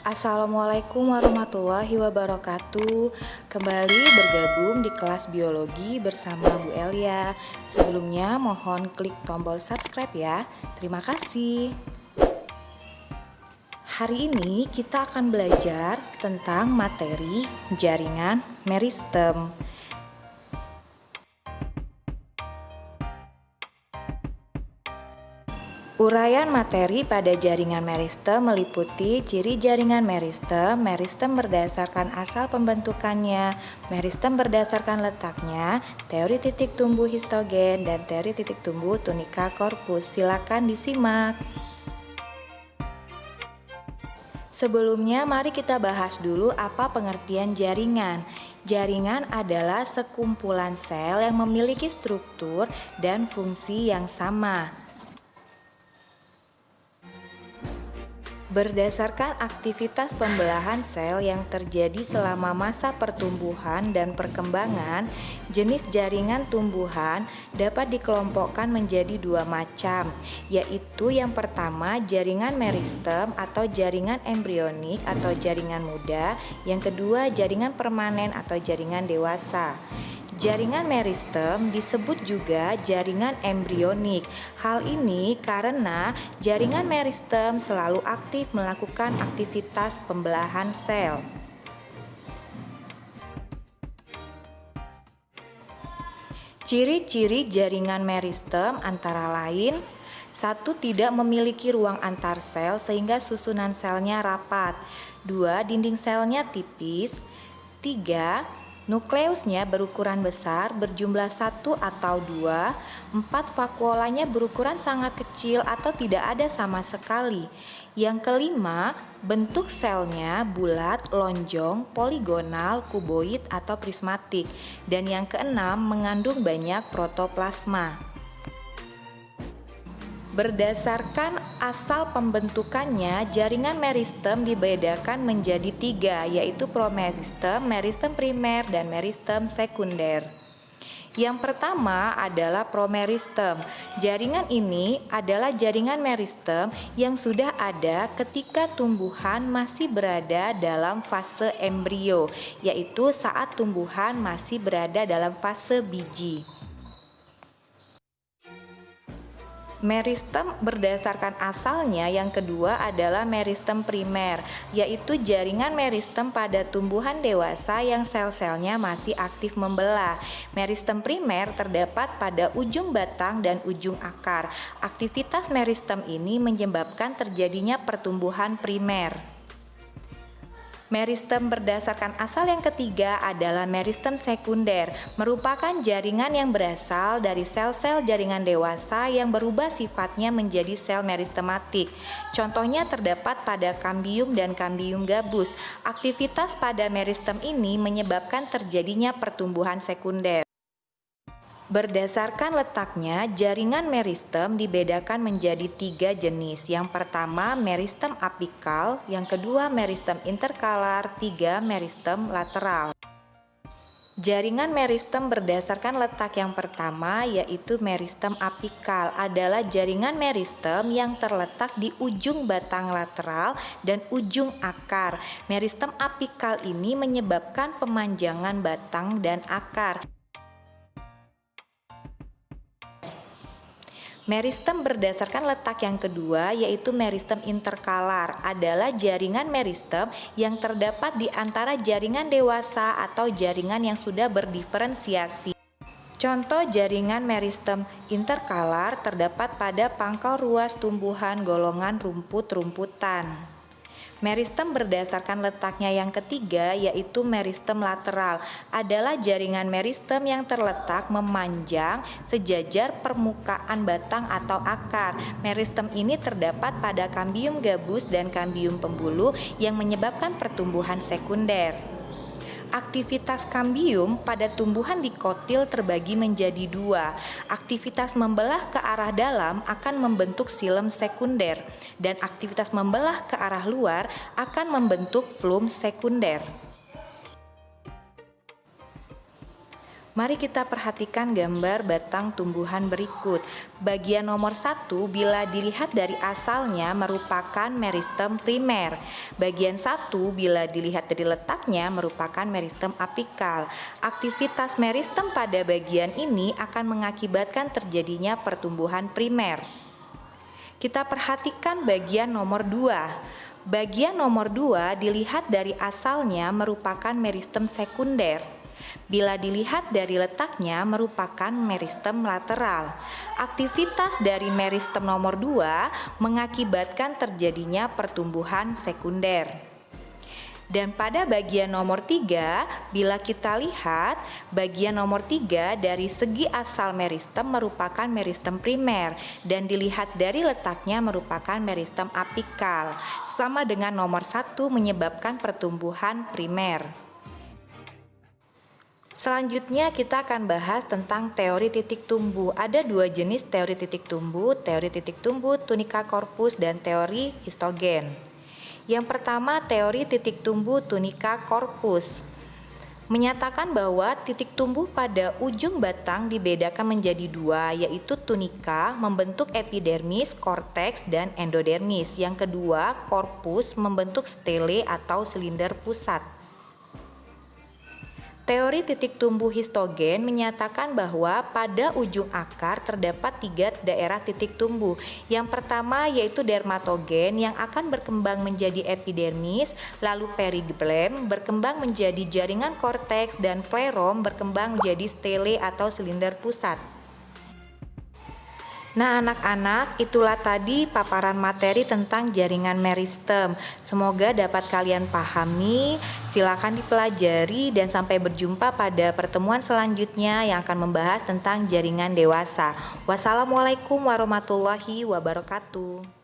Assalamualaikum warahmatullahi wabarakatuh. Kembali bergabung di kelas biologi bersama Bu Elia. Sebelumnya mohon klik tombol subscribe ya. Terima kasih. Hari ini kita akan belajar tentang materi jaringan meristem. Uraian materi pada jaringan meristem meliputi ciri jaringan meristem, meristem berdasarkan asal pembentukannya, meristem berdasarkan letaknya, teori titik tumbuh histogen, dan teori titik tumbuh tunika korpus. Silakan disimak. Sebelumnya, mari kita bahas dulu apa pengertian jaringan. Jaringan adalah sekumpulan sel yang memiliki struktur dan fungsi yang sama. Berdasarkan aktivitas pembelahan sel yang terjadi selama masa pertumbuhan dan perkembangan, jenis jaringan tumbuhan dapat dikelompokkan menjadi dua macam, yaitu yang pertama jaringan meristem atau jaringan embrionik atau jaringan muda, yang kedua jaringan permanen atau jaringan dewasa. Jaringan meristem disebut juga jaringan embrionik. Hal ini karena jaringan meristem selalu aktif melakukan aktivitas pembelahan sel. Ciri-ciri jaringan meristem antara lain: 1. Tidak memiliki ruang antar sel sehingga susunan selnya rapat. 2. Dinding selnya tipis. 3. Nukleusnya berukuran besar, berjumlah 1 atau 2. 4. Vakuolanya berukuran sangat kecil atau tidak ada sama sekali. Yang kelima, bentuk selnya bulat, lonjong, poligonal, kuboid, atau prismatik. Dan yang keenam, mengandung banyak protoplasma. Berdasarkan asal pembentukannya, jaringan meristem dibedakan menjadi 3, yaitu promeristem, meristem primer, dan meristem sekunder. Yang pertama adalah promeristem. Jaringan ini adalah jaringan meristem yang sudah ada ketika tumbuhan masih berada dalam fase embrio, yaitu saat tumbuhan masih berada dalam fase biji. Meristem berdasarkan asalnya yang kedua adalah meristem primer, yaitu jaringan meristem pada tumbuhan dewasa yang sel-selnya masih aktif membelah. Meristem primer terdapat pada ujung batang dan ujung akar. Aktivitas meristem ini menyebabkan terjadinya pertumbuhan primer. Meristem berdasarkan asal yang ketiga adalah meristem sekunder, merupakan jaringan yang berasal dari sel-sel jaringan dewasa yang berubah sifatnya menjadi sel meristematik. Contohnya terdapat pada kambium dan kambium gabus. Aktivitas pada meristem ini menyebabkan terjadinya pertumbuhan sekunder. Berdasarkan letaknya, jaringan meristem dibedakan menjadi 3 jenis. Yang pertama, meristem apikal, yang kedua, meristem interkalar, 3, meristem lateral. Jaringan meristem berdasarkan letak yang pertama, yaitu meristem apikal, adalah jaringan meristem yang terletak di ujung batang lateral dan ujung akar. Meristem apikal ini menyebabkan pemanjangan batang dan akar. Meristem berdasarkan letak yang kedua, yaitu meristem interkalar, adalah jaringan meristem yang terdapat di antara jaringan dewasa atau jaringan yang sudah berdiferensiasi. Contoh jaringan meristem interkalar terdapat pada pangkal ruas tumbuhan golongan rumput-rumputan. Meristem berdasarkan letaknya yang ketiga, yaitu meristem lateral, adalah jaringan meristem yang terletak memanjang sejajar permukaan batang atau akar. Meristem ini terdapat pada kambium gabus dan kambium pembuluh yang menyebabkan pertumbuhan sekunder. Aktivitas kambium pada tumbuhan dikotil terbagi menjadi 2. Aktivitas membelah ke arah dalam akan membentuk xilem sekunder, dan aktivitas membelah ke arah luar akan membentuk flum sekunder. Mari kita perhatikan gambar batang tumbuhan berikut. Bagian nomor 1 bila dilihat dari asalnya merupakan meristem primer. Bagian 1 bila dilihat dari letaknya merupakan meristem apikal. Aktivitas meristem pada bagian ini akan mengakibatkan terjadinya pertumbuhan primer. Kita perhatikan bagian nomor 2. Bagian nomor 2 dilihat dari asalnya merupakan meristem sekunder. Bila dilihat dari letaknya merupakan meristem lateral. Aktivitas dari meristem nomor 2 mengakibatkan terjadinya pertumbuhan sekunder. Dan pada bagian nomor 3, bila kita lihat, bagian nomor 3 dari segi asal meristem merupakan meristem primer dan dilihat dari letaknya merupakan meristem apikal. Sama dengan nomor 1 menyebabkan pertumbuhan primer. Selanjutnya kita akan bahas tentang teori titik tumbuh. Ada 2 jenis teori titik tumbuh tunica corpus dan teori histogen. Yang pertama, teori titik tumbuh tunica corpus menyatakan bahwa titik tumbuh pada ujung batang dibedakan menjadi 2, yaitu tunika membentuk epidermis, korteks, dan endodermis. Yang kedua, corpus membentuk stele atau silinder pusat. Teori titik tumbuh histogen menyatakan bahwa pada ujung akar terdapat 3 daerah titik tumbuh. Yang pertama yaitu dermatogen yang akan berkembang menjadi epidermis, lalu perigblem berkembang menjadi jaringan korteks, dan flerom berkembang menjadi stele atau silinder pusat. Nah anak-anak, itulah tadi paparan materi tentang jaringan meristem. Semoga dapat kalian pahami, silakan dipelajari dan sampai berjumpa pada pertemuan selanjutnya yang akan membahas tentang jaringan dewasa. Wassalamualaikum warahmatullahi wabarakatuh.